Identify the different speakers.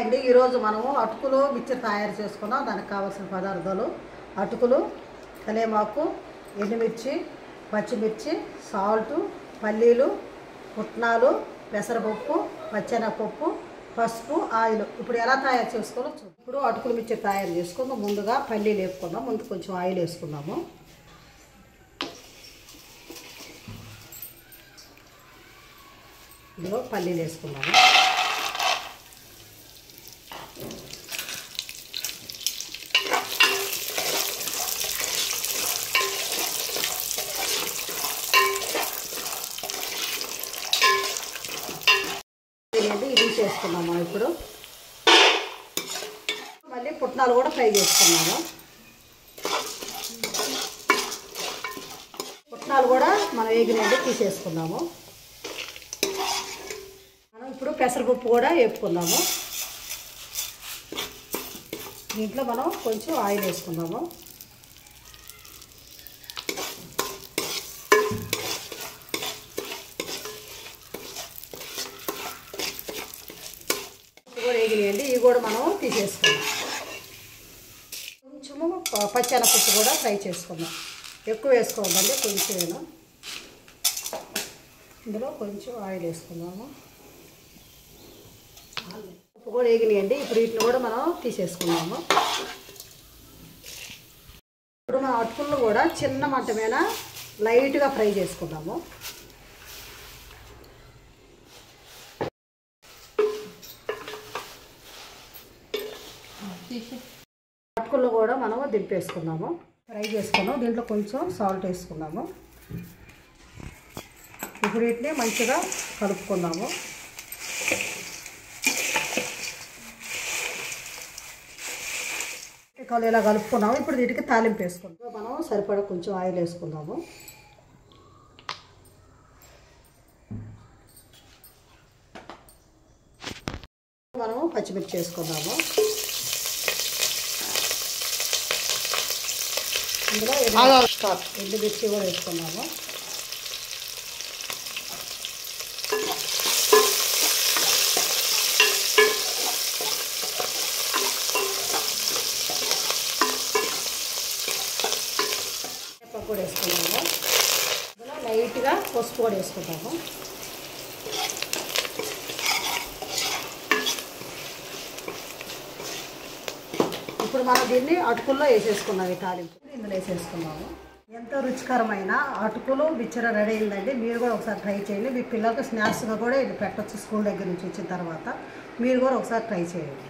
Speaker 1: అండి ఈరోజు మనము అటుకులు మిక్చర్ తయారు చేసుకున్నాం. దానికి కావాల్సిన పదార్థాలు అటుకులు, కలేమాకు, ఎండుమిర్చి, పచ్చిమిర్చి, సాల్ట్, పల్లీలు, పుట్నాలు, పెసరపప్పు, పచ్చెనగపప్పు, పసుపు, ఆయిల్. ఇప్పుడు ఎలా తయారు చేసుకోవాలో చూద్దాం. ఇప్పుడు అటుకులు మిక్చర్ తయారు చేసుకుందాం. ముందుగా పల్లీలు వేసుకుందాం. ముందు కొంచెం ఆయిల్ వేసుకుందాము. ఇందులో పల్లీలు వేసుకున్నాము. ఇది చేసుకున్నాము. ఇప్పుడు మళ్ళీ పుట్నాలు కూడా ఫ్రై చేసుకున్నాము. పుట్నాలు కూడా మనం వేగినండి తీసేసుకున్నాము. మనం ఇప్పుడు పెసరపప్పు కూడా వేపుకుందాము. దీంట్లో మనం కొంచెం ఆయిల్ వేసుకుందాము. వేగినాయండి, ఇవి కూడా మనం తీసేసుకుందాం. కొంచెము పచ్చెనగపప్పు కూడా ఫ్రై చేసుకుందాం. ఎక్కువ వేసుకోవద్దండి, కొంచెం. ఇందులో కొంచెం ఆయిల్ వేసుకుందాము. ఉప్పు కూడా వేగినాయండి, ఇప్పుడు వీటిని కూడా మనం తీసేసుకుందాము. ఇప్పుడు మనం అటుకులను కూడా చిన్న మంట మీద లైట్గా ఫ్రై చేసుకుందాము. అటుకులు కూడా మనము దింపేసుకున్నాము, ఫ్రై చేసుకున్నాము. దీంట్లో కొంచెం సాల్ట్ వేసుకున్నాము. ఇప్పుడు వీటిని మంచిగా కలుపుకుందాము. ఇలా కలుపుకున్నాము. ఇప్పుడు వీటికి తాలింపు వేసుకుంటాం. మనం సరిపడా కొంచెం ఆయిల్ వేసుకుందాము. మనము పచ్చిమిర్చి వేసుకుందాము. ఇందులో ఎండుమిర్చి కూడా వేసుకున్నాము. పప్పు కూడా వేసుకున్నాము. ఇందులో లైట్గా పసుపు కూడా వేసుకుంటాము. ఇప్పుడు మనం దీన్ని అటుకుల్లో వేసేసుకున్నాం. ఈ తాలింపు ఇందులో వేసేసుకున్నాము. ఎంతో రుచికరమైన అటుకులు మిక్చర్ రెడీ అయిందండి. మీరు కూడా ఒకసారి ట్రై చేయండి. మీ పిల్లలకు స్నాక్స్గా కూడా ఇది పెట్టచ్చు. స్కూల్ దగ్గర నుంచి వచ్చిన తర్వాత మీరు కూడా ఒకసారి ట్రై చేయండి.